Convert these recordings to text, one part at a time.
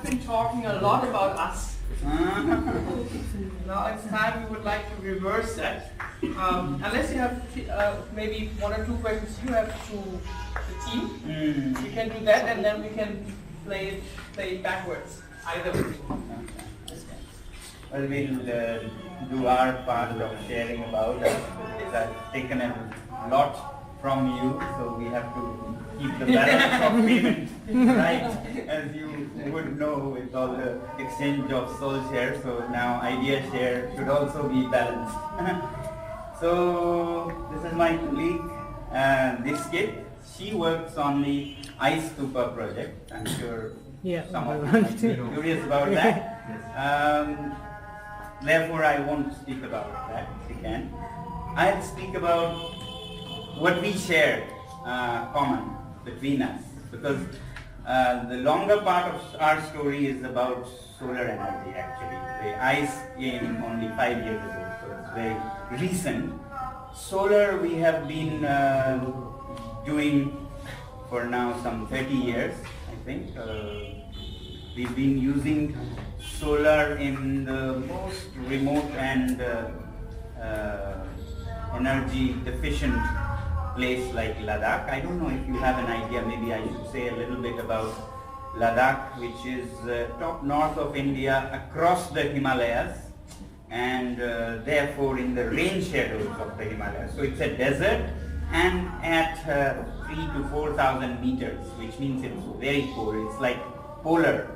been talking a lot about us. Now it's time we would like to reverse that. Unless you have maybe one or two questions you have to the team, we can do that, and then we can play it backwards. Either way. Well, we'll do our part of sharing about it. I've taken a lot from you, so we have to keep the balance of payment right, as you would know, with all the exchange of soul share. So now idea share should also be balanced. So this is my colleague, this kid. She works on the Ice Stupa project. I'm sure some of you might be curious about that. Therefore, I won't speak about that. She can. I'll speak about what we share common between us, because the longer part of our story is about solar energy. Actually, the ice came only 5 years ago, so it's very recent. Solar we have been doing for now some 30 years, I think. We've been using solar in the most remote and energy deficient place like Ladakh. I don't know if you have an idea, maybe I should say a little bit about Ladakh, which is top north of India, across the Himalayas, and therefore in the rain shadows of the Himalayas. So it's a desert, and at 3,000 to 4,000 meters, which means it's very cold. It's like polar,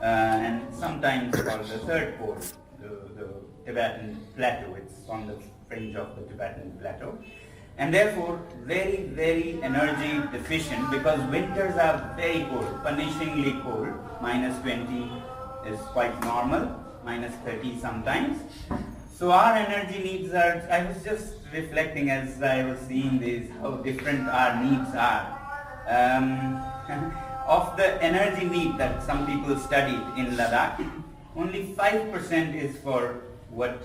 and sometimes called the third pole, the Tibetan plateau. It's on the fringe of the Tibetan plateau, and therefore very, very energy deficient, because winters are very cold, punishingly cold. -20 is quite normal, -30 sometimes. So our energy needs are, I was just reflecting as I was seeing these, how different our needs are. Of the energy need that some people studied in Ladakh, only 5% is for what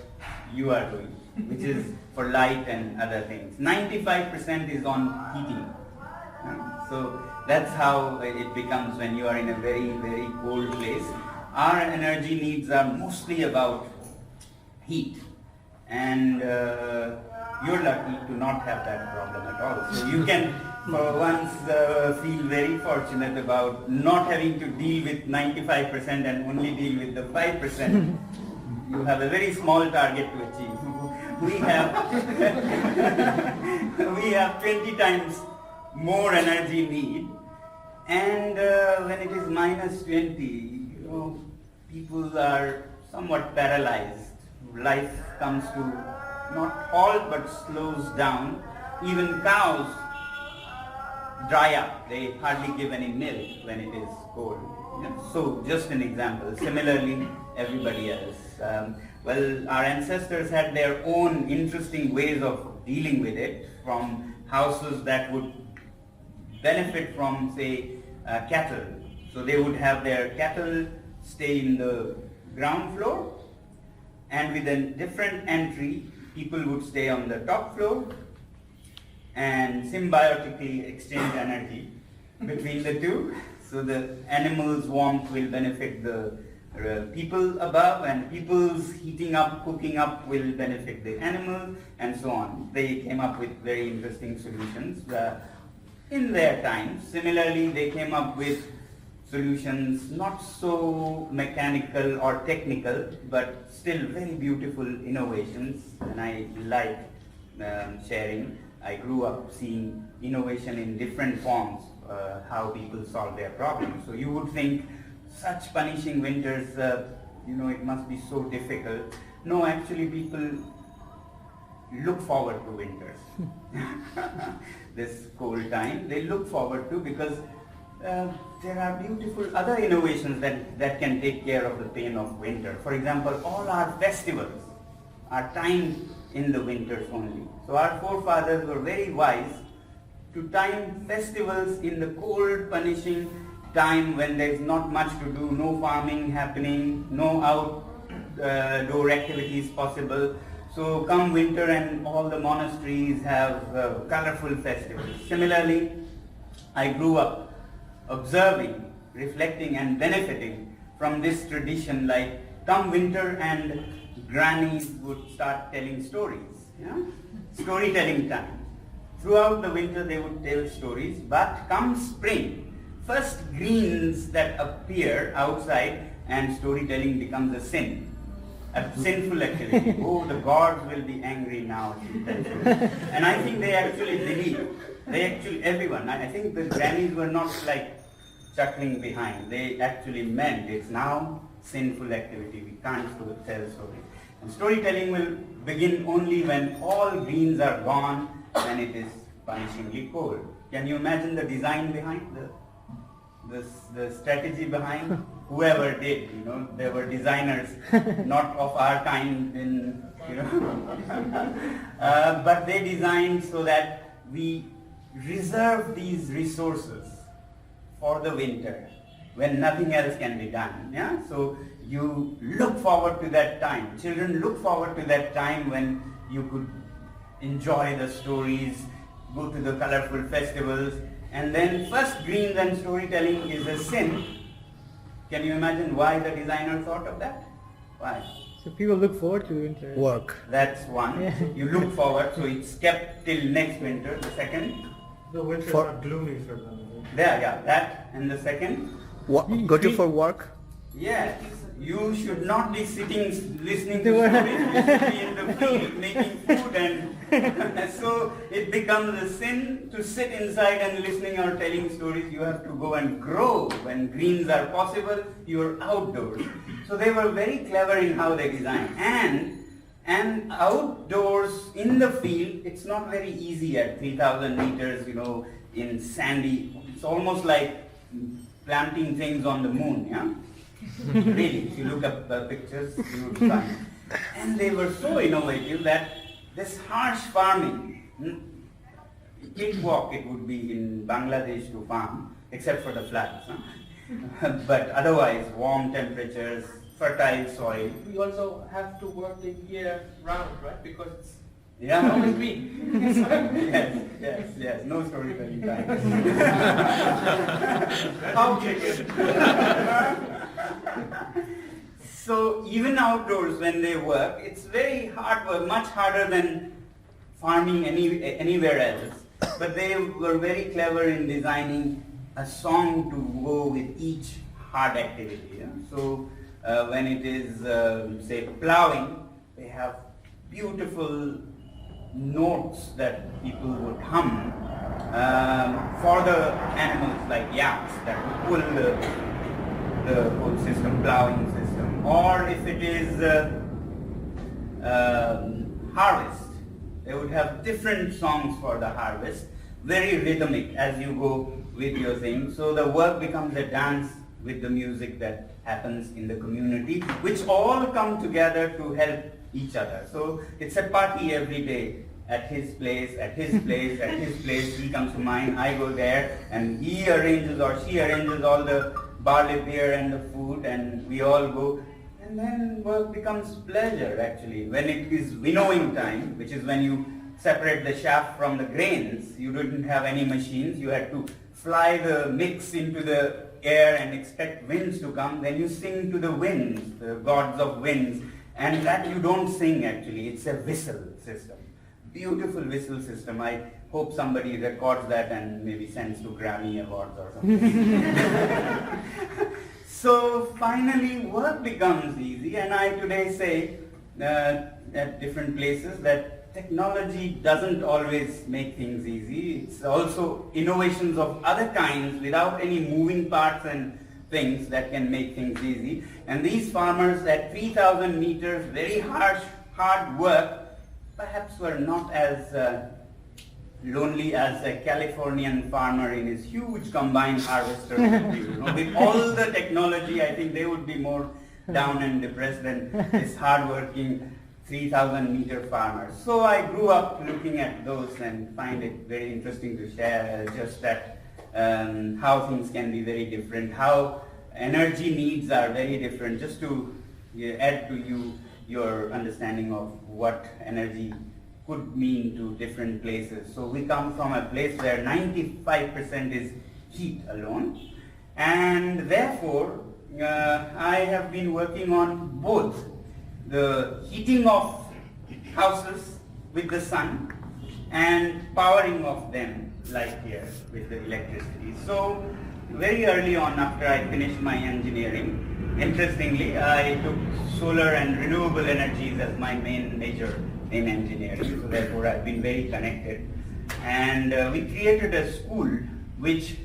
you are doing, which is for light and other things. 95% is on heating. So that's how it becomes when you are in a very, very cold place. Our energy needs are mostly about heat, and you're lucky to not have that problem at all. So you can for once feel very fortunate about not having to deal with 95% and only deal with the 5%. You have a very small target to achieve. We have we have 20 times more energy need, and when it is -20, people are somewhat paralyzed. Life comes to not halt but slows down. Even cows dry up. They hardly give any milk when it is cold. So just an example. Similarly, everybody else. Well, our ancestors had their own interesting ways of dealing with it, from houses that would benefit from, say, cattle. So they would have their cattle stay in the ground floor, and with a different entry, people would stay on the top floor and symbiotically exchange energy between the two. So the animals' warmth will benefit the people above, and people's heating up, cooking up will benefit the animal, and so on. They came up with very interesting solutions in their time. Similarly, they came up with solutions not so mechanical or technical, but still very beautiful innovations, and I like sharing. I grew up seeing innovation in different forms, how people solve their problems. So you would think such punishing winters, it must be so difficult. No, actually people look forward to winters. This cold time, they look forward to, because there are beautiful other innovations that can take care of the pain of winter. For example, all our festivals are timed in the winters only. So our forefathers were very wise to time festivals in the cold, punishing time when there is not much to do, no farming happening, no outdoor activities possible. So come winter and all the monasteries have colorful festivals. Similarly, I grew up observing, reflecting and benefiting from this tradition, like come winter and grannies would start telling stories, storytelling time. Throughout the winter they would tell stories, but come spring, first greens that appear outside and storytelling becomes a sin. A sinful activity. Oh, the gods will be angry now. And I think they actually believe. Everyone, I think the grannies were not like chuckling behind. They actually meant it's now sinful activity. We can't tell stories. And storytelling will begin only when all greens are gone and it is punishingly cold. Can you imagine the design behind the strategy behind? Whoever did, there were designers, not of our kind, but they designed so that we reserve these resources for the winter when nothing else can be done. Yeah? So you look forward to that time. Children look forward to that time when you could enjoy the stories, go to the colorful festivals, and then first greens and storytelling is a sin. Can you imagine why the designer thought of that? Why? So people look forward to winter. Work. That's one. Yeah. You look forward, so it's kept till next winter. The second? The winters are gloomy for them. Yeah, that. And the second? Go to for work? Yes. You should not be sitting listening to stories. You should be in the field making food, and so it becomes a sin to sit inside and listening or telling stories. You have to go and grow. When greens are possible, you're outdoors. So they were very clever in how they designed. And outdoors in the field, it's not very easy at 3,000 meters, in sandy. It's almost like planting things on the moon, yeah? Really, if you look up the pictures, you would find. And they were so innovative that this harsh farming, cakewalk it would be in Bangladesh to farm, except for the floods. But otherwise, warm temperatures, fertile soil. We also have to work the year round, right? Because it's Yeah. always green. Yes. No storytelling time. Cow chicken. So even outdoors when they work, it's very hard work, much harder than farming anywhere else. But they were very clever in designing a song to go with each hard activity. Yeah? So when it is, say, plowing, they have beautiful notes that people would hum for the animals like yaks that would pull the whole system, plowing system. Or if it is harvest, they would have different songs for the harvest, very rhythmic as you go with your thing. So the work becomes a dance with the music that happens in the community, which all come together to help each other. So it's a party every day at his place, at his place, at his place. He comes to mine, I go there, and he arranges or she arranges all the barley beer and the food, and we all go. And then work becomes pleasure actually. When it is winnowing time, which is when you separate the chaff from the grains, you didn't have any machines, you had to fly the mix into the air and expect winds to come. Then you sing to the winds, the gods of winds, and that you don't sing actually, it's a whistle system. Beautiful whistle system. I hope somebody records that and maybe sends to Grammy Awards or something. So finally work becomes easy, and I today say at different places that technology doesn't always make things easy. It's also innovations of other kinds without any moving parts and things that can make things easy. And these farmers at 3,000 meters, very harsh, hard work, perhaps were not as lonely as a Californian farmer in his huge combined harvester would be. With all the technology, I think they would be more down and depressed than this hard-working 3,000 meter farmer. So I grew up looking at those and find it very interesting to share just that how things can be very different, how energy needs are very different, just to add to your understanding of what energy could mean to different places. So we come from a place where 95% is heat alone, and therefore I have been working on both the heating of houses with the sun and powering of them, like here with the electricity. So very early on, after I finished my engineering, interestingly, I took solar and renewable energies as my major in engineering. So therefore, I've been very connected. And we created a school which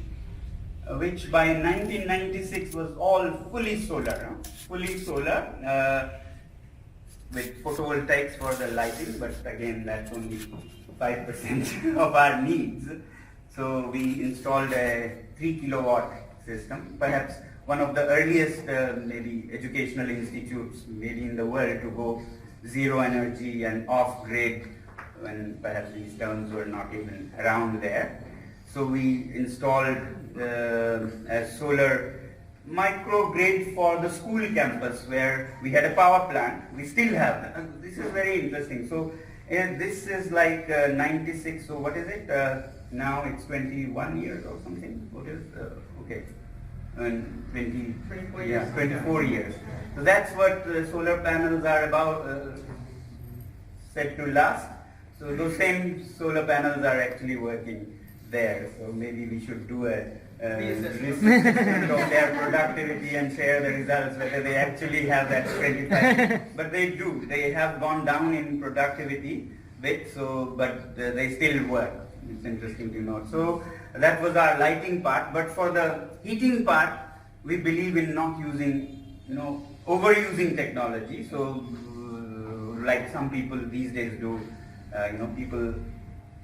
by 1996 was all fully solar, with photovoltaics for the lighting, but again that's only 5% of our needs. So we installed a 3 kilowatt system, perhaps one of the earliest maybe educational institutes maybe in the world to go zero energy and off grid, when perhaps these terms were not even around there. So we installed a solar microgrid for the school campus where we had a power plant. We still have. This is very interesting. So this is like 96. So what is it? Now it's 21 years or something. What is okay? And 24 years. Yeah, 24 years. So that's what solar panels are about. Said to last. So those same solar panels are actually working there. So maybe we should do a assessment of their productivity and share the results, whether they actually have that 25. But they do. They have gone down in productivity bit, but they still work. It's interesting to note. So that was our lighting part. But for the heating part, we believe in not using, overusing technology. So like some people these days do,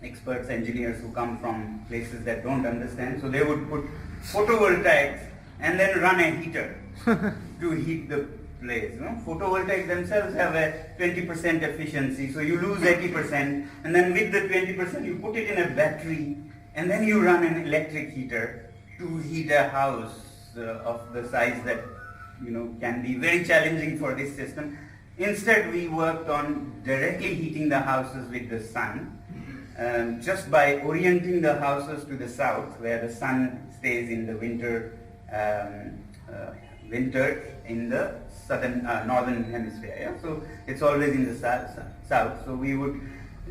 experts, engineers who come from places that don't understand, so they would put photovoltaics and then run a heater to heat the place. Photovoltaics themselves have a 20% efficiency, so you lose 80%, and then with the 20% you put it in a battery, and then you run an electric heater to heat a house of the size that can be very challenging for this system. Instead, we worked on directly heating the houses with the sun, just by orienting the houses to the south, where the sun stays in the winter in the northern hemisphere. Yeah? So it's always in the south. So we would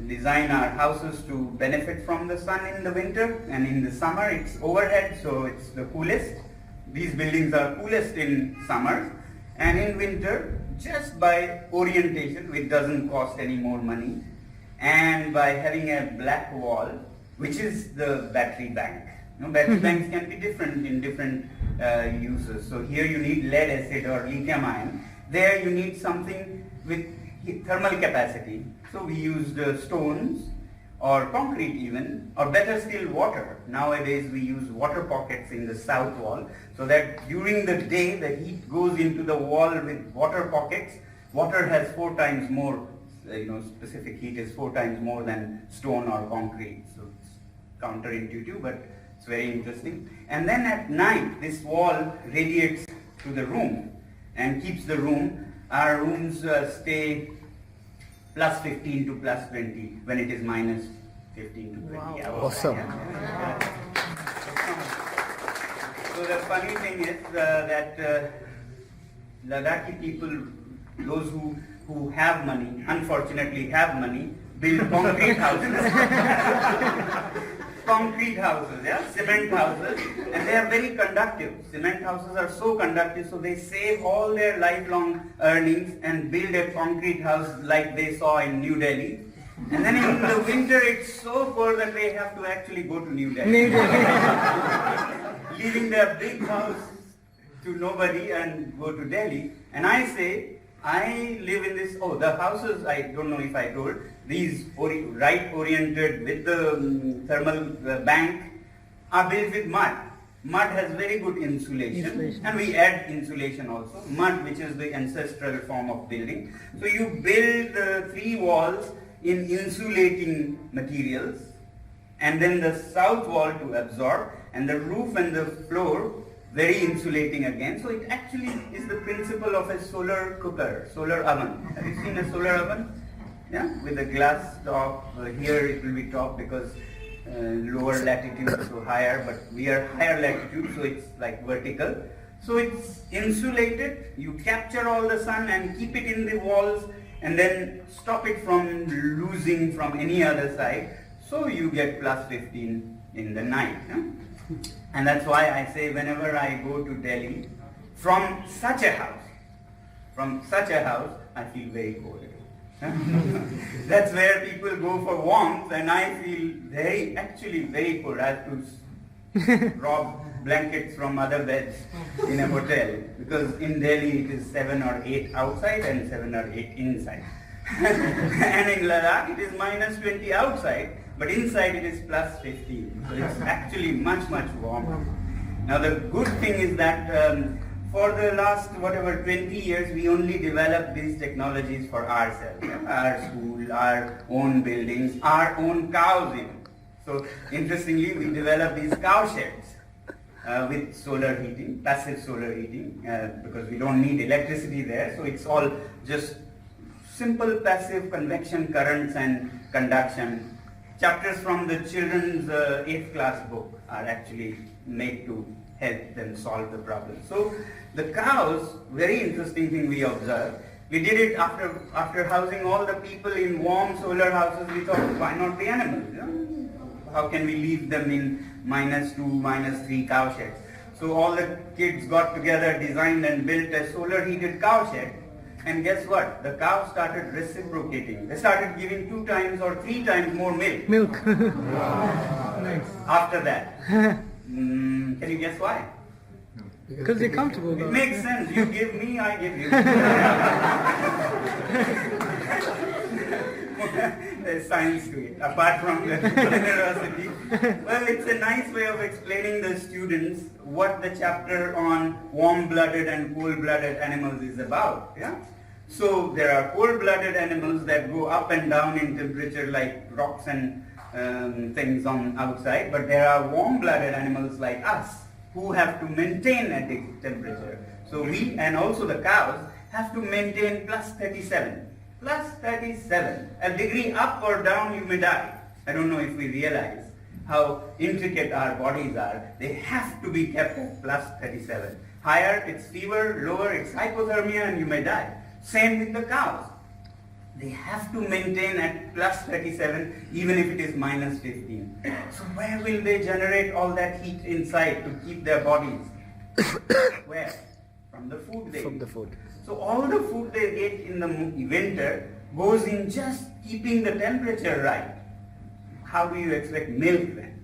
design our houses to benefit from the sun in the winter, and in the summer it's overhead, so it's the coolest. These buildings are coolest in summer, and in winter, just by orientation, which doesn't cost any more money, and by having a black wall, which is the battery bank. Battery banks can be different in different uses. So here you need lead acid or lithium ion. There you need something with thermal capacity. So we used stones or concrete even, or better still water. Nowadays we use water pockets in the south wall, so that during the day the heat goes into the wall with water pockets. Water has 4 times more, specific heat is 4 times more than stone or concrete. So it's counterintuitive, but it's very interesting. And then at night this wall radiates to the room and keeps the room. Our rooms stay plus 15 to plus 20 when it is minus 15 to 20. Wow. Awesome. So the funny thing is that Ladakhi people, those who have money, unfortunately have money, build concrete houses. Concrete houses, cement houses, and they are very conductive. Cement houses are so conductive, so they save all their lifelong earnings and build a concrete house like they saw in New Delhi. And then in the winter it's so cold that they have to actually go to New Delhi. Leaving their big house to nobody and go to Delhi. And I say, I live in this, the houses, I don't know if I told, these right oriented with the thermal bank are built with mud. Mud has very good insulation, and we add insulation also. Mud, which is the ancestral form of building. So you build the 3 walls in insulating materials, and then the south wall to absorb, and the roof and the floor very insulating again. So it actually is the principle of a solar cooker, solar oven. Have you seen a solar oven? Yeah, with a glass top. Here it will be top because lower latitude, so higher, but we are higher latitude, so it's like vertical. So it's insulated, you capture all the sun and keep it in the walls and then stop it from losing from any other side. So you get plus 15 in the night. And that's why I say whenever I go to Delhi, from such a house, I feel very cold. That's where people go for warmth, and I feel actually very cold. I have to rob blankets from other beds in a hotel, because in Delhi it is 7 or 8 outside and 7 or 8 inside. And in Ladakh it is minus 20 outside, but inside it is plus 15. So it's actually much, much warmer. Now the good thing is that for the last 20 years, we only developed these technologies for ourselves, our school, our own buildings, our own cows even. So interestingly, we developed these cow sheds with solar heating, passive solar heating, because we don't need electricity there. So it's all just simple passive convection currents and conduction. Chapters from the children's 8th class book are actually made to help them solve the problem. So the cows, very interesting thing we observed. We did it after housing all the people in warm solar houses. We thought, why not the animals? How can we leave them in -2, -3 cow sheds? So all the kids got together, designed and built a solar heated cow shed. And guess what? The cows started reciprocating. They started giving 2 times or 3 times more milk. Nice. After that. Can you guess why? Because they're comfortable. It makes sense. You give me, I give you. There's science to it, apart from the generosity. Well, it's a nice way of explaining the students what the chapter on warm-blooded and cold-blooded animals is about. Yeah. So there are cold-blooded animals that go up and down in temperature like rocks and things on outside, but there are warm-blooded animals like us who have to maintain a temperature. So we, and also the cows, have to maintain plus 37. Plus 37. A degree up or down you may die. I don't know if we realize how intricate our bodies are. They have to be kept at plus 37. Higher it's fever, lower it's hypothermia and you may die. Same with the cows. They have to maintain at plus 37 even if it is minus 15. So where will they generate all that heat inside to keep their bodies? Where? From the food they eat. So all the food they get in the winter goes in just keeping the temperature right. How do you expect milk then?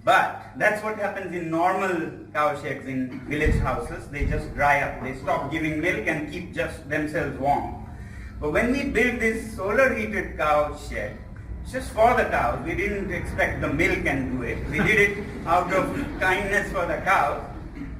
But that's what happens in normal cow sheds in village houses. They just dry up. They stop giving milk and keep just themselves warm. But when we built this solar heated cow shed, just for the cows, we didn't expect the milk and do it. We did it out of kindness for the cows.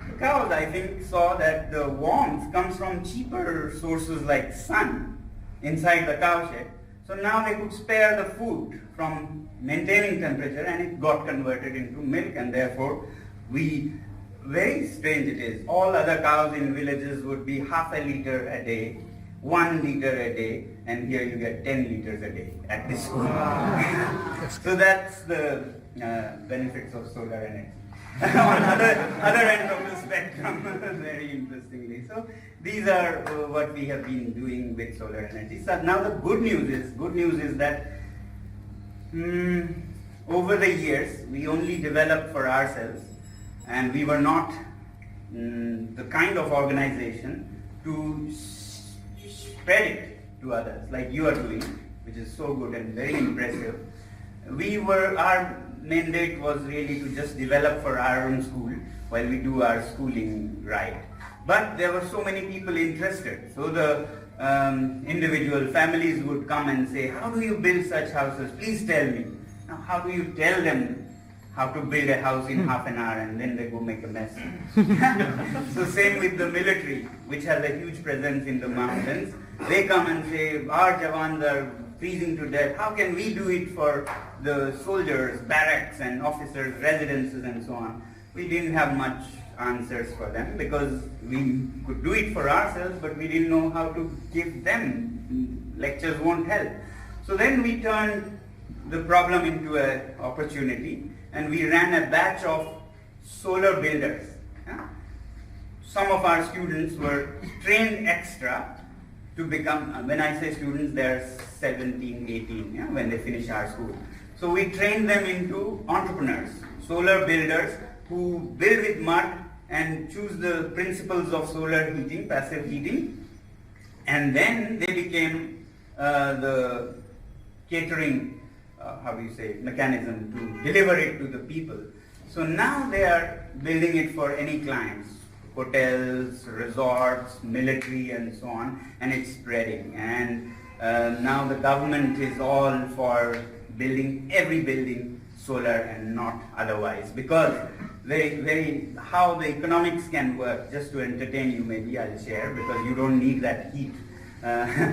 The cows, I think, saw that the warmth comes from cheaper sources like sun inside the cow shed. So now they could spare the food from maintaining temperature and it got converted into milk, and therefore very strange it is. All other cows in villages would be half a liter a day, 1 liter a day, and here you get 10 liters a day at this school. So that's the benefits of solar energy. On other end of the spectrum, very interestingly. So these are what we have been doing with solar energy. So now the good news is that over the years we only developed for ourselves, and we were not the kind of organization to spread it to others like you are doing, which is so good and very impressive. Our mandate was really to just develop for our own school while we do our schooling right. But there were so many people interested. So the individual families would come and say, how do you build such houses? Please tell me. Now, how do you tell them how to build a house in half an hour and then they go make a mess? So same with the military, which has a huge presence in the mountains. They come and say, our Jawans are freezing to death. How can we do it for the soldiers, barracks and officers, residences and so on? We didn't have much answers for them because we could do it for ourselves, but we didn't know how to give them. Lectures won't help. So then we turned the problem into an opportunity and we ran a batch of solar builders. some of our students were trained extra to become, when I say students, they're 17, 18, yeah, when they finish our school. So we trained them into entrepreneurs, solar builders who build with mud and choose the principles of solar heating, passive heating, and then they became the catering, mechanism to deliver it to the people. So now they are building it for any clients, hotels, resorts, military, and so on, and it's spreading. And now the government is all for building every building solar and not otherwise, because how the economics can work. Just to entertain you, maybe I'll share, because you don't need that heat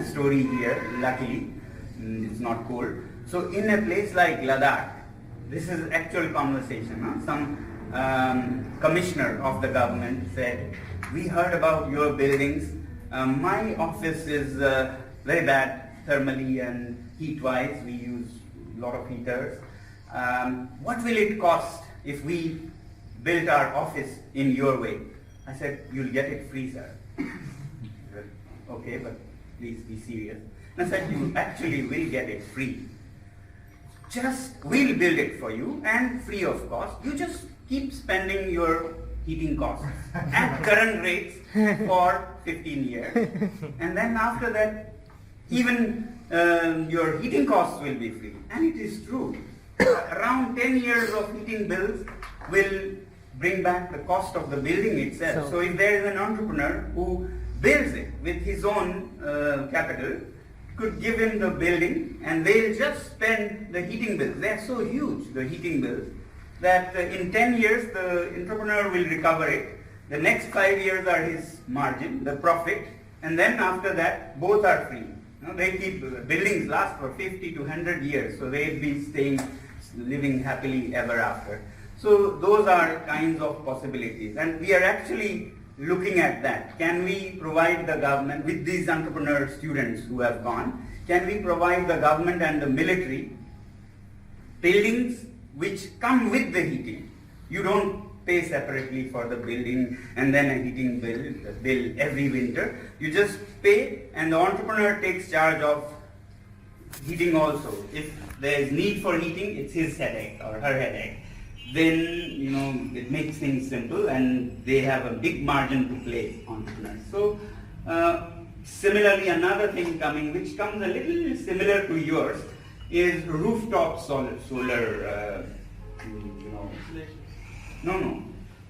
story here, luckily. It's not cold. So in a place like Ladakh, this is actual conversation. Huh? Some commissioner of the government said, we heard about your buildings. My office is very bad thermally and heat-wise. We use a lot of heaters. What will it cost if we built our office in your way? I said, you'll get it free, sir. Said, okay, but please be serious. And I said, you actually will get it free. We'll build it for you and free of cost. You just keep spending your heating costs at current rates for 15 years. And then after that, even your heating costs will be free. And it is true. Around 10 years of heating bills will bring back the cost of the building itself. So if there is an entrepreneur who builds it with his own capital, could give him the building and they'll just spend the heating bills. They're so huge, the heating bills, that in 10 years the entrepreneur will recover it. The next 5 years are his margin, the profit, and then after that both are free. They keep, buildings last for 50 to 100 years, so they'll be living happily ever after. So those are kinds of possibilities, and we are actually looking at that. Can we provide the government, with these entrepreneur students who have gone, can we provide the government and the military buildings which come with the heating? You don't pay separately for the building and then a heating bill every winter. You just pay and the entrepreneur takes charge of heating also. If there is need for heating, it's his headache or her headache. Then it makes things simple and they have a big margin to play, entrepreneurs. So similarly, another thing coming, which comes a little similar to yours, is rooftop solar.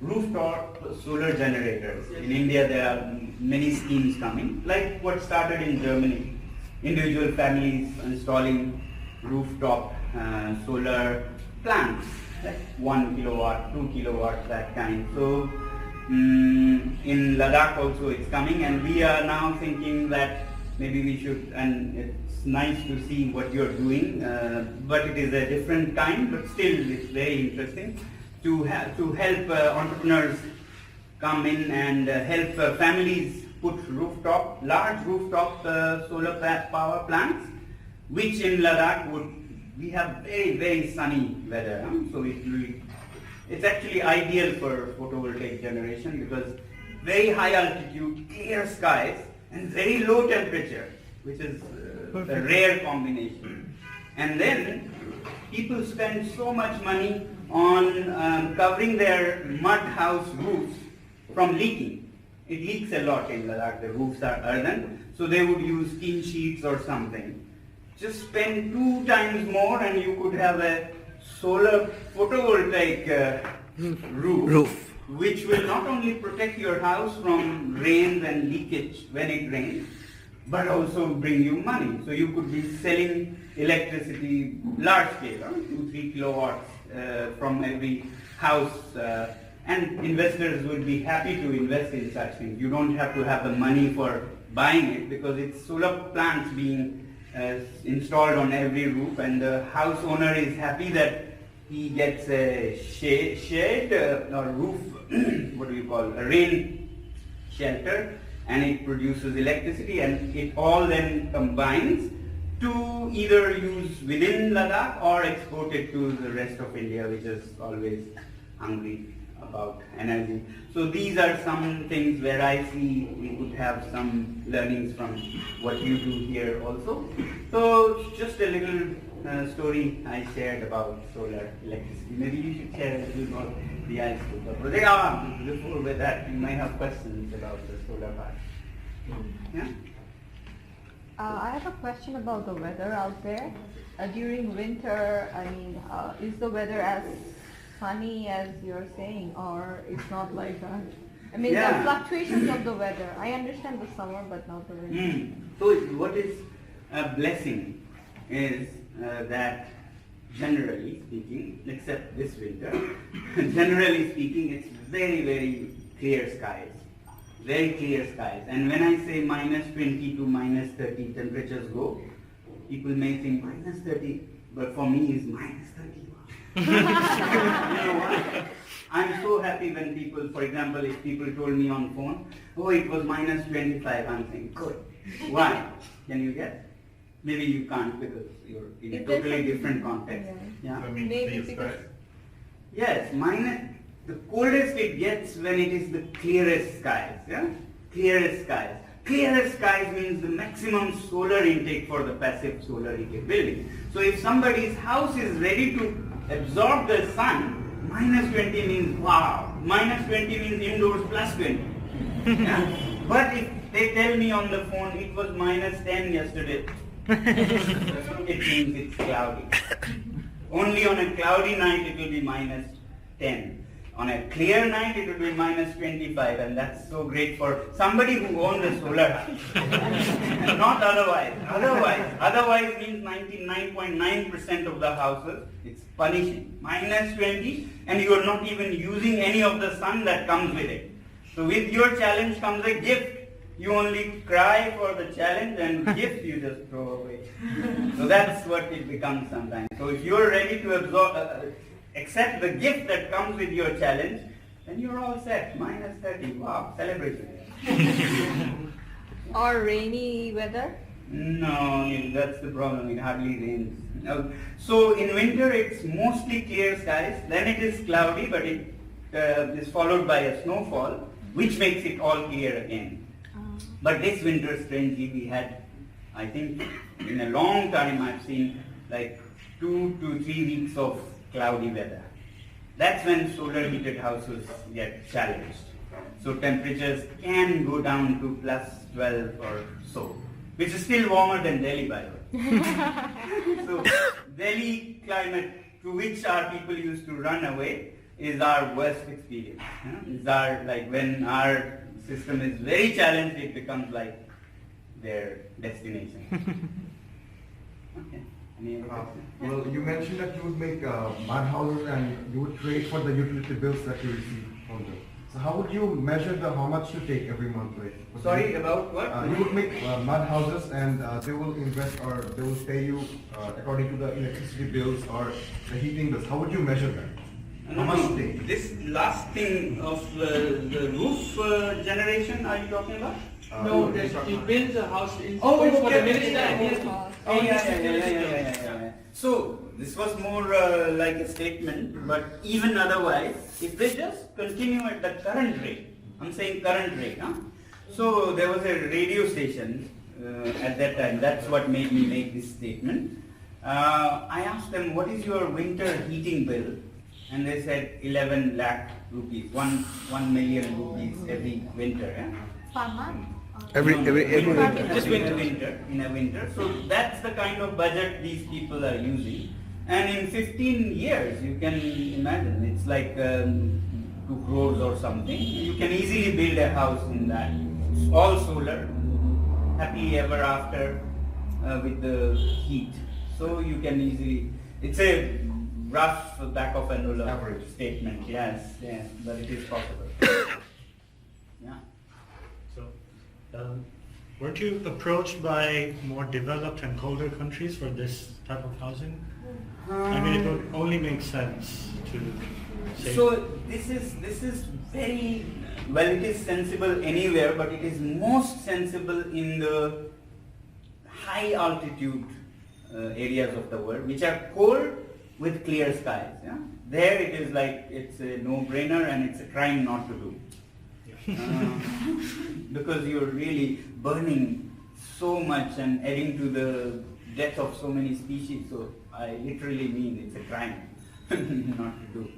Rooftop solar generators. In India, there are many schemes coming, like what started in Germany. Individual families installing rooftop solar plants, like 1 kilowatt, 2 kilowatt, that kind. So in Ladakh also it's coming, and we are now thinking that maybe we should, and it's nice to see what you're doing, but it is a different kind, but still it's very interesting to help entrepreneurs come in and help families put large rooftop solar power plants, which in Ladakh we have very, very sunny weather, so it's actually ideal for photovoltaic generation, because very high altitude, clear skies, and very low temperature, which is a rare combination. And then people spend so much money on covering their mud house roofs from leaking. It leaks a lot in Ladakh, the roofs are earthen, so they would use tin sheets or something. Just spend 2 times more and you could have a solar photovoltaic roof, which will not only protect your house from rains and leakage when it rains, but also bring you money. So you could be selling electricity large scale, 2-3 kilowatts from every house, and investors would be happy to invest in such things. You don't have to have the money for buying it, because it's solar plants being installed on every roof, and the house owner is happy that he gets a shade or roof, a rain shelter, and it produces electricity, and it all then combines to either use within Ladakh or export it to the rest of India, which is always hungry about energy. So these are some things where I see we could have some learnings from what you do here also. So just a little story I shared about solar electricity. Maybe you should share a little more the Ice Stupa project. Before with that, you might have questions about the solar part. Yeah? I have a question about the weather out there. During winter, I mean, is the weather as sunny as you're saying, or it's not like that? I mean, Yeah. the fluctuations of the weather. I understand the summer, but not the winter. So what is a blessing is that generally speaking, except this winter, generally speaking, it's very, very clear skies. Very clear skies. And when I say -20 to -30 temperatures go, people may think -30, but for me it's -30. You know why? I'm so happy when people, for example, if people told me on phone, oh, it was -25, I'm saying, good. Why? Can you guess? Maybe you can't because you're in a If there's totally some- different context. Yeah. Yeah. I mean, Maybe clear because- skies. Yes, the coldest it gets when it is the clearest skies. Yeah, clearest skies. Clearest skies means the maximum solar intake for the passive solar heated building. So if somebody's house is ready to absorb the sun, -20 means wow. -20 means indoors +20. Yeah? But if they tell me on the phone it was -10 yesterday, it means it's cloudy. Only on a cloudy night it will be -10. On a clear night it will be -25, and that's so great for somebody who owns a solar house. Not otherwise. Otherwise means 99.9% of the houses, it's punishing. -20, and you are not even using any of the sun that comes with it. So with your challenge comes a gift. You only cry for the challenge, and gift you just throw away. So that's what it becomes sometimes. So if you're ready to accept the gift that comes with your challenge, then you're all set. -30, wow, celebration. Or rainy weather? No, that's the problem, it hardly rains. So in winter it's mostly clear skies, then it is cloudy, but it is followed by a snowfall, which makes it all clear again. But this winter, strangely, we had, I think, in a long time I've seen like 2 to 3 weeks of cloudy weather. That's when solar heated houses get challenged. So temperatures can go down to +12 or so, which is still warmer than Delhi, by the way. So Delhi climate, to which our people used to run away, is our worst experience. It's our, like when our system is very challenged, it becomes like their destination. Okay. Any other questions? Well, you mentioned that you would make mud houses and you would trade for the utility bills that you receive from them. So how would you measure how much you take every month? Sorry, about what? You would make mud houses and they will invest or they will pay you according to the electricity bills or the heating bills. How would you measure that? How much you take? This last thing of the roof generation, are you talking about? No, he builds a house in Oh, for okay, the minister okay, and he has okay. to Oh, pay his yeah. utilities. So, this was more like a statement, but even otherwise, if they just continue at the current rate, I'm saying current rate, huh? So, there was a radio station at that time, that's what made me make this statement. I asked them, what is your winter heating bill? And they said 11 lakh rupees, 1 million rupees every winter. Yeah? Per month? Every winter. Just in a winter. So that's the kind of budget these people are using. And in 15 years, you can imagine, it's like 2 crores or something. You can easily build a house in that. It's all solar, happily ever after with the heat. So you can easily, it's a rough back of envelope Average statement, yes, but it is possible. Yeah. So, weren't you approached by more developed and colder countries for this type of housing? I mean, it would only make sense to say. So this is very well. It is sensible anywhere, but it is most sensible in the high altitude areas of the world, which are cold with clear skies. Yeah? There it is like it's a no-brainer and it's a crime not to do. Because you're really burning so much and adding to the death of so many species. So I literally mean it's a crime not to do.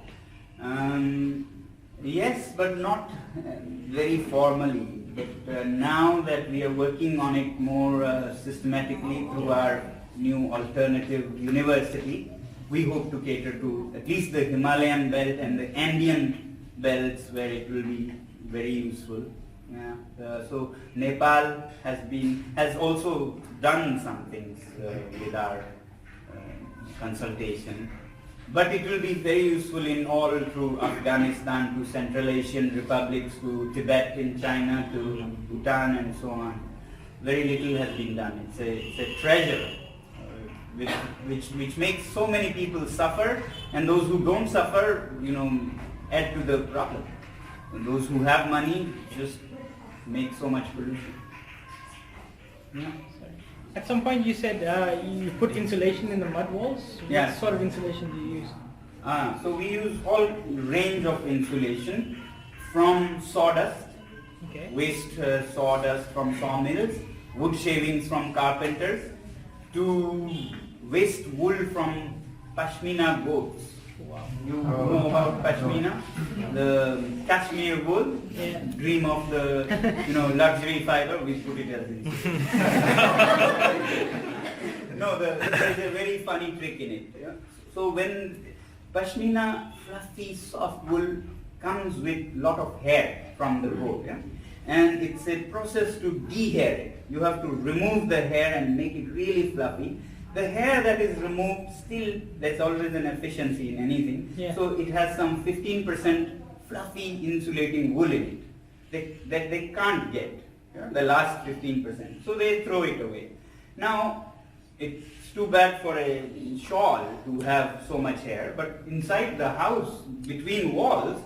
Yes, but not very formally. But now that we are working on it more systematically through our new alternative university, we hope to cater to at least the Himalayan belt and the Andean belts where it will be very useful. Yeah. So Nepal has also done some things with our consultation. But it will be very useful in all through Afghanistan to Central Asian republics, to Tibet in China, to Bhutan and so on. Very little has been done. It's a treasure which makes so many people suffer, and those who don't suffer, add to the problem. And those who have money just make so much pollution. Yeah. At some point you said you put insulation in the mud walls. Yeah. What sort of insulation do you use? So we use all range of insulation, from sawdust, Okay. waste sawdust from sawmills, wood shavings from carpenters, to waste wool from pashmina goats. Wow. You know about pashmina, the cashmere wool, Yeah. dream of the luxury fiber. We put it as insulation. No, there's a very funny trick in it. Yeah? So when pashmina, fluffy, soft wool comes with lot of hair from the goat, yeah? And it's a process to de-hair it. You have to remove the hair and make it really fluffy. The hair that is removed, still there's always an efficiency in anything. Yeah. So it has some 15% fluffy insulating wool in it that they can't get, the last 15%. So they throw it away. Now, it's too bad for a shawl to have so much hair, but inside the house, between walls,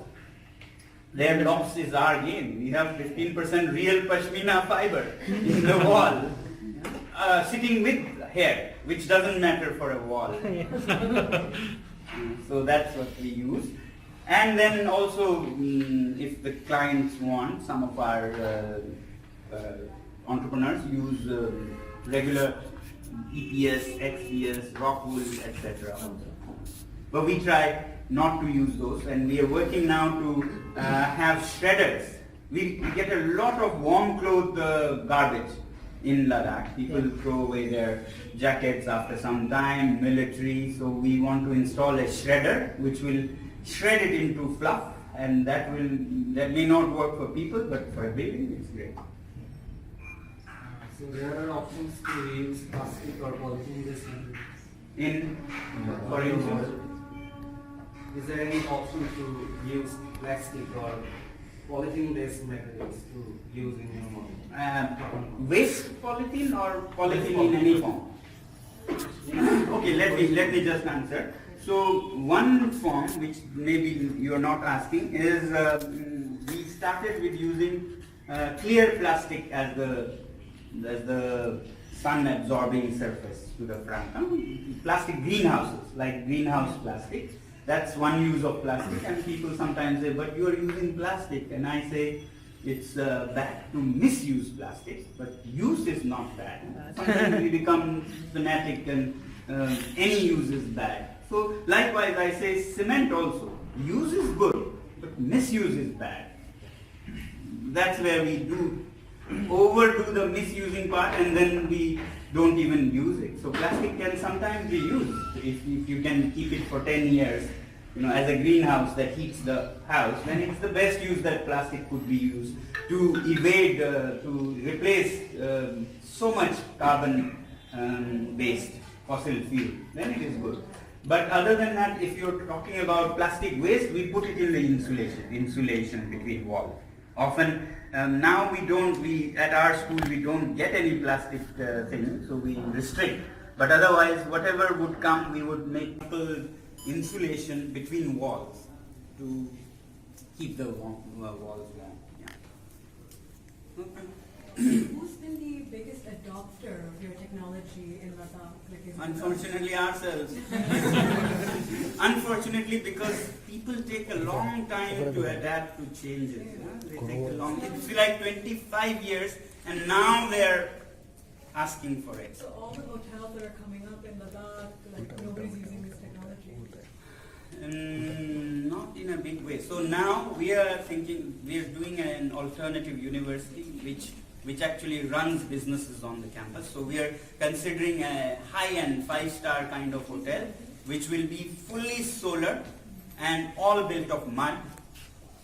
their loss is our gain. We have 15% real pashmina fiber in the wall, sitting with hair, which doesn't matter for a wall. So that's what we use. And then also, if the clients want, some of our entrepreneurs use regular EPS, XPS, rock wool, etc. But we try not to use those, and we are working now to have shredders. We get a lot of warm cloth garbage in Ladakh. People throw away their jackets after some time, military, so we want to install a shredder which will shred it into fluff, and that may not work for people, but for a building it's great. So there are options to use plastic or polythene-based materials. For instance, Is there any option to use plastic or polythene-based materials to use in your model? waste polythene or polythene in any form? Okay, let me just answer. So one form, which maybe you are not asking, is we started with using clear plastic as the sun absorbing surface to the front. Plastic greenhouses, like greenhouse plastic. That's one use of plastic, and people sometimes say, but you are using plastic, and I say it's bad to misuse plastic, but use is not bad. Sometimes we become fanatic and any use is bad. So likewise I say cement also, use is good, but misuse is bad. That's where we overdo the misusing part, and then we don't even use it. So plastic can sometimes be used if you can keep it for 10 years, as a greenhouse that heats the house. Then it's the best use that plastic could be used to evade, to replace so much carbon based fossil fuel. Then it is good. But other than that, if you're talking about plastic waste, we put it in the insulation between walls. Often now at our school we don't get any plastic thing, so we restrict. But otherwise, whatever would come, we would make insulation between walls to keep the walls warm. Yeah. Okay. Who's been the biggest adopter of your technology in Ladakh? Unfortunately, ourselves. Unfortunately, because people take a long time to adapt to changes. They take a long. It's like 25 years, and now they're asking for it. So all the hotels that are coming up in Ladakh, nobody's using this technology. Not in a big way. So now we are thinking, we are doing an alternative university which actually runs businesses on the campus. So we are considering a high-end 5-star kind of hotel which will be fully solar and all built of mud.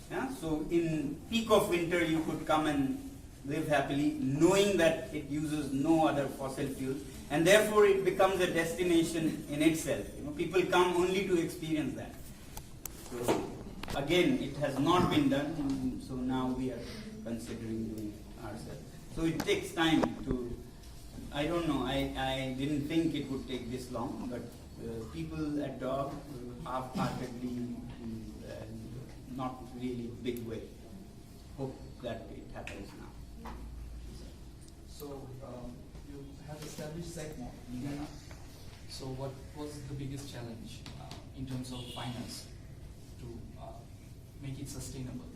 Yeah? So in peak of winter you could come and live happily knowing that it uses no other fossil fuels, and therefore it becomes a destination in itself. People come only to experience that. So again, it has not been done, so now we are considering doing it ourselves. So it takes time to, I don't know, I didn't think it would take this long, but people adopt half-heartedly, not really big way. Hope that it happens now. So you have established SECMOL in Ladakh. So what was the biggest challenge in terms of finance to make it sustainable?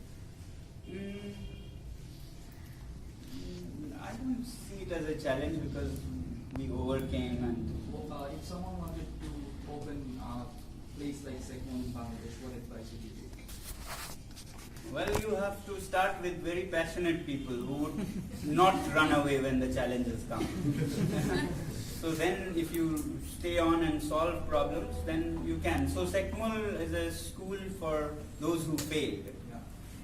I don't see it as a challenge because we overcame and... if someone wanted to open a place like SECMOL in Bangladesh, what advice would you give? Well, you have to start with very passionate people who would not run away when the challenges come. So then if you stay on and solve problems, then you can. So SECMOL is a school for those who failed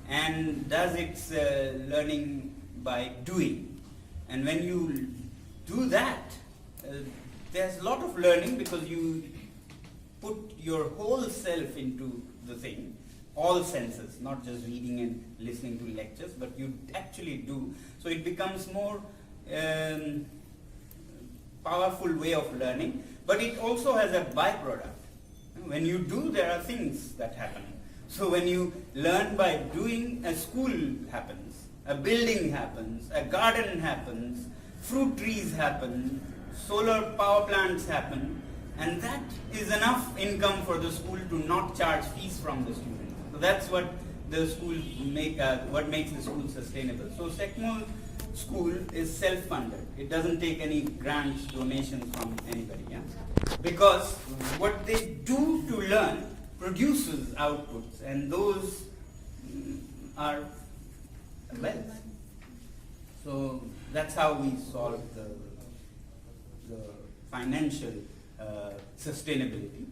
and does its learning by doing. And when you do that, there's a lot of learning because you put your whole self into the thing, all senses, not just reading and listening to lectures, but you actually do. So it becomes more powerful way of learning, but it also has a byproduct. When you do, there are things that happen. So when you learn by doing, a school happens, a building happens, a garden happens, fruit trees happen, solar power plants happen, and that is enough income for the school to not charge fees from the students. So that's what the school what makes the school sustainable. So SECMOL school is self-funded. It doesn't take any grants, donations from anybody. Yeah? Because what they do to learn produces outputs, and those are wealth. So that's how we solve the financial sustainability.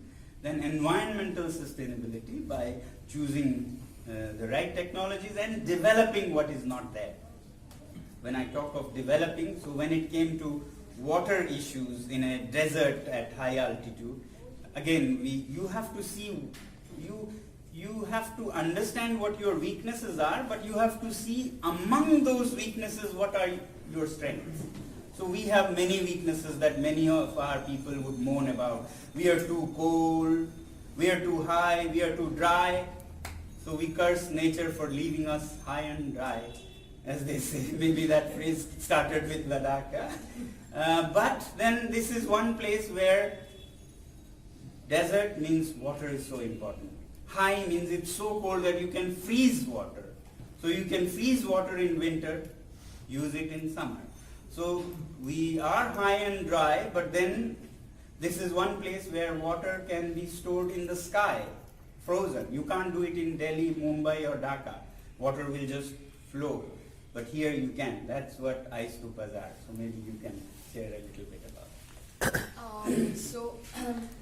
Then environmental sustainability by choosing the right technologies and developing what is not there. When I talk of developing, so when it came to water issues in a desert at high altitude, again, you have to see, you have to understand what your weaknesses are, but you have to see among those weaknesses what are your strengths. So we have many weaknesses that many of our people would moan about. We are too cold, we are too high, we are too dry. So we curse nature for leaving us high and dry, as they say. Maybe that phrase started with Ladakh. But then this is one place where desert means water is so important. High means it's so cold that you can freeze water. So you can freeze water in winter, use it in summer. So we are high and dry, but then this is one place where water can be stored in the sky, frozen. You can't do it in Delhi, Mumbai or Dhaka. Water will just flow. But here you can. That's what Ice Stupas are. So maybe you can share a little bit about it. So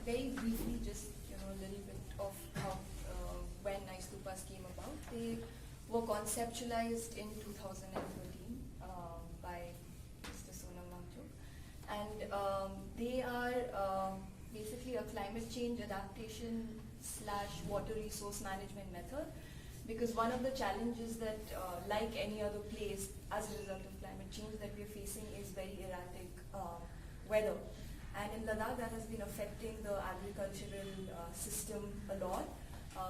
very briefly, just a little bit of how when Ice Stupas came about. They were conceptualized in 2014 by Mr. Sonam Wangchuk, and they are basically a climate change adaptation / water resource management method. Because one of the challenges that, like any other place, as a result of climate change that we're facing is very erratic weather. And in Ladakh, that has been affecting the agricultural system a lot,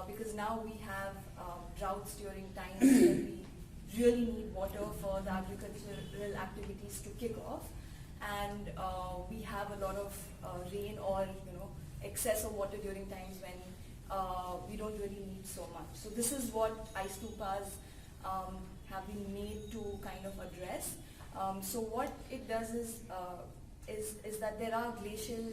because now we have droughts during times when we really need water for the agricultural activities to kick off, and we have a lot of rain or excess of water during times when we don't really need so much. So this is what ice stupas have been made to kind of address. So what it does is that there are glacial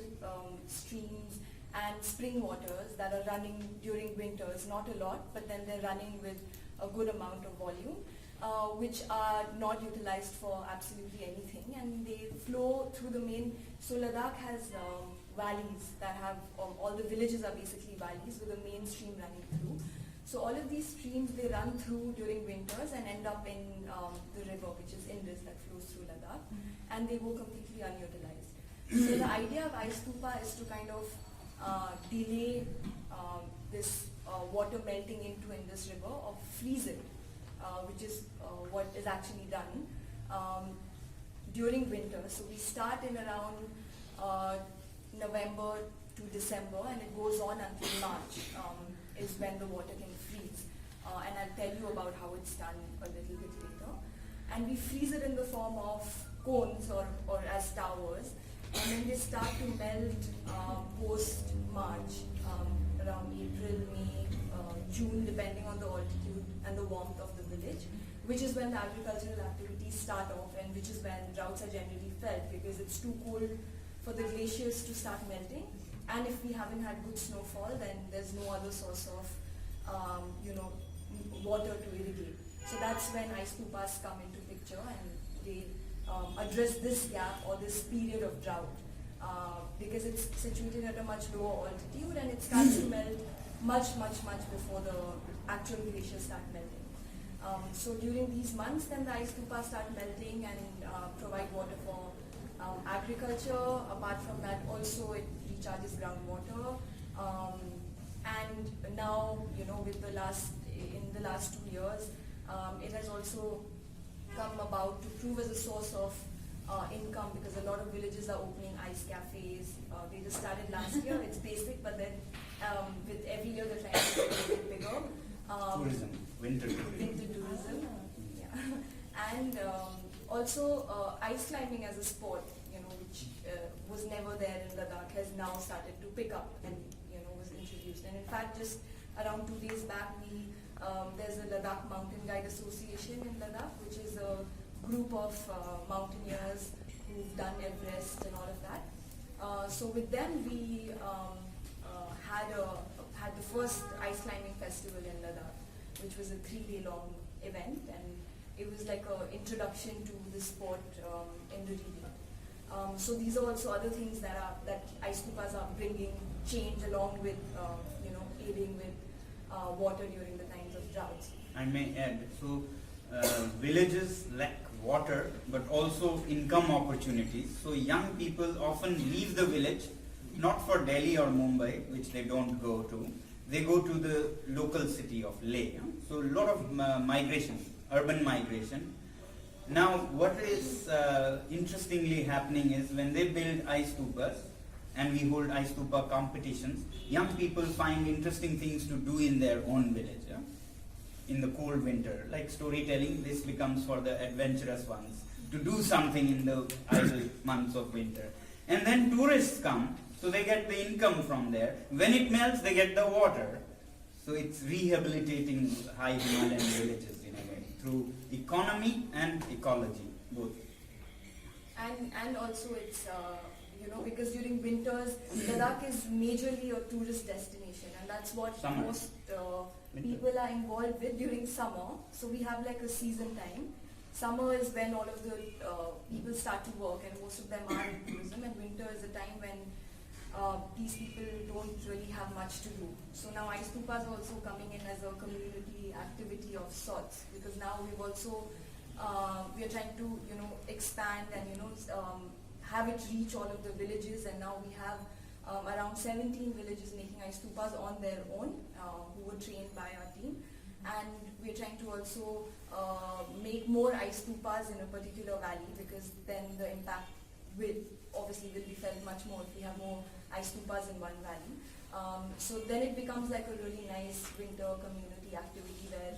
streams and spring waters that are running during winters, not a lot, but then they're running with a good amount of volume, which are not utilized for absolutely anything, and they flow through the main. So Ladakh has valleys that have, all the villages are basically valleys with a main stream running through. So all of these streams, they run through during winters and end up in the river, which is Indus, that flows through Ladakh, and they go completely unutilized. So the idea of Ice Stupa is to kind of delay this water melting into Indus River, or freeze it, which is what is actually done during winter. So we start in around November to December, and it goes on until March is when the water can freeze. And I'll tell you about how it's done a little bit later. And we freeze it in the form of cones or as towers, and then they start to melt post-March, around April, May, June, depending on the altitude and the warmth of the village, which is when the agricultural activities start off, and which is when droughts are generally felt, because it's too cold for the glaciers to start melting, and if we haven't had good snowfall, then there's no other source of water to irrigate. So that's when ice stupas come into picture, and they address this gap or this period of drought, because it's situated at a much lower altitude, and it starts to melt much before the actual glaciers start melting. So during these months, then the ice stupas start melting and provide water for agriculture. Apart from that, also it recharges groundwater. And now, with in the last 2 years, it has also come about to prove as a source of income, because a lot of villages are opening ice cafes. They just started last year. It's basic, but then with every year they're trying to make it bigger. Tourism, winter tourism. Winter tourism, yeah. And also ice climbing as a sport, which was never there in Ladakh, has now started to pick up and was introduced. And in fact, just around 2 days back, there's a Ladakh Mountain Guide Association in Ladakh, which is a group of mountaineers who've done Everest and all of that. So with them, we had the first ice climbing festival in Ladakh, which was a 3-day long event, and it was like an introduction to the sport in the region. So these are also other things that ice stupas are bringing change along with aiding with water during the times of droughts. I may add, so villages lack water, but also income opportunities. So young people often leave the village, not for Delhi or Mumbai, which they don't go to. They go to the local city of Leh. So a lot of migration, urban migration. Now, what is interestingly happening is when they build ice stupas, and we hold ice stupa competitions, young people find interesting things to do in their own village. In the cold winter, like storytelling, this becomes for the adventurous ones to do something in the idle months of winter. And then tourists come, so they get the income from there. When it melts, they get the water. So it's rehabilitating high Himalayan villages in a way, through economy and ecology, both. And also it's, because during winters, Ladakh is majorly a tourist destination, and that's what most people are involved with during summer. So we have like a season time. Summer is when all of the people start to work, and most of them are in tourism, and winter is a time when these people don't really have much to do. So now Ice Stupa is also coming in as a community activity of sorts, because now we've also, we are trying to, expand and, have it reach all of the villages, and now we have around 17 villages making Ice Stupas on their own, who were trained by our team. And we're trying to also make more Ice Stupas in a particular valley, because then the impact will be felt much more if we have more Ice Stupas in one valley. So then it becomes like a really nice winter community activity where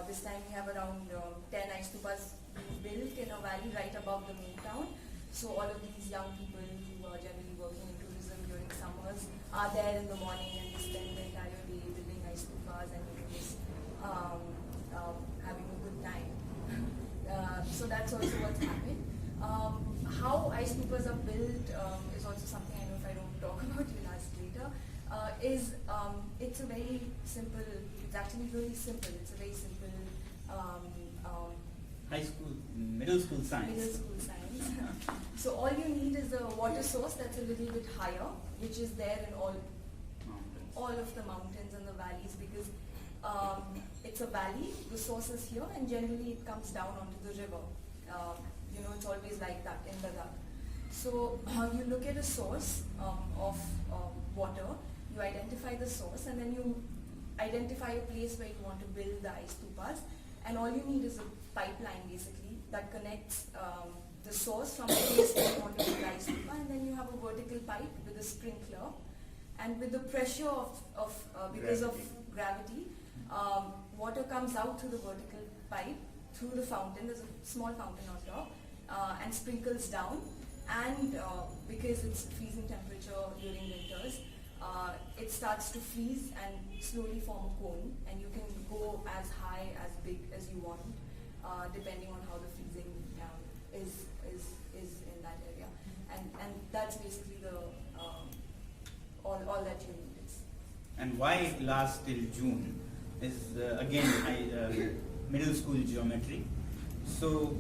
This time we have around 10 ice stupas being built in a valley right above the main town. So all of these young people who are generally working in tourism during summers are there in the morning and they spend the entire day building ice stupas and just having a good time. So that's also what's happened. How ice stupas are built is also something I know if I don't talk about, you'll ask later. It's a very simple, it's actually really simple. It's a very simple high school, middle school science. Middle school science. So all you need is a water source that's a little bit higher, which is there in all of the mountains and the valleys, because it's a valley, the source is here, and generally it comes down onto the river. It's always like that in Ladakh. So you look at a source of water, you identify the source, and then you identify a place where you want to build the ice stupas, and all you need is a pipeline basically that connects the source from the place where you want to build the ice stupa, and then you have a vertical pipe with a sprinkler, and with the pressure of because of gravity, water comes out through the vertical pipe, through the fountain, there's a small fountain on top, and sprinkles down, and because it's freezing temperature during winters, it starts to freeze and slowly form a cone, and you can go as high, as big as you want, depending on how the freezing is in that area, and that's basically the all that you need is. And why it lasts till June is again middle school geometry. So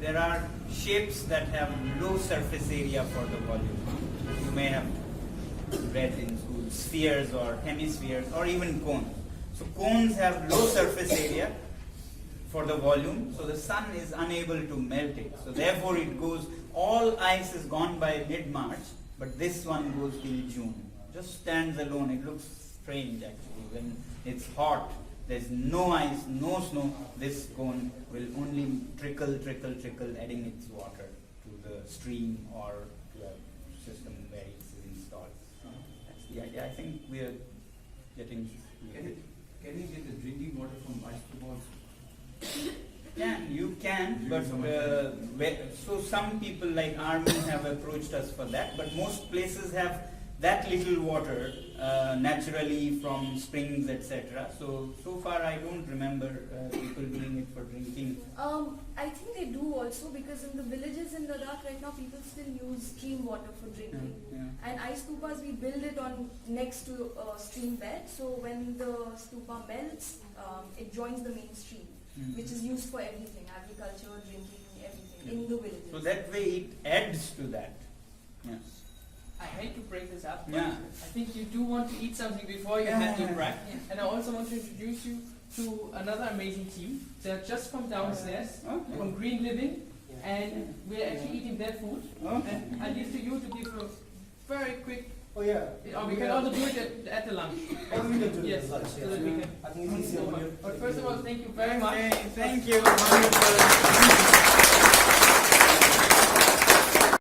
there are shapes that have low surface area for the volume. You may have read in school spheres or hemispheres or even cones. So cones have low surface area for the volume, so the sun is unable to melt it. So therefore it goes, all ice is gone by mid-March, but this one goes till June. Just stands alone. It looks strange actually. When it's hot, there's no ice, no snow, this cone will only trickle, adding its water to the stream or to a system where it's installed. That's the idea. I think we are getting... Can you get the drinking water from ice stupas? Yeah, you can, but so some people like Army have approached us for that, but most places have that little water naturally from springs, etc. So far I don't remember people doing it for drinking. I think they do also, because in the villages in Ladakh right now people still use stream water for drinking. And ice stupas, we build it on next to a stream bed, so when the stupa melts, it joins the main stream, which is used for everything, agriculture, drinking, everything in the villages. So that way it adds to that. Yeah. I hate to break this up, but Yeah. I think you do want to eat something before you head to Prague. And I also want to introduce you to another amazing team. They are just from downstairs, from Green Living, and we're actually eating their food. And I leave to you to give a very quick... Oh yeah. Or we can also do it at the lunch. Or we can do it yes, at lunch, so that we can. I think it's easier. But first of all, thank you very much. Thank you. Wonderful.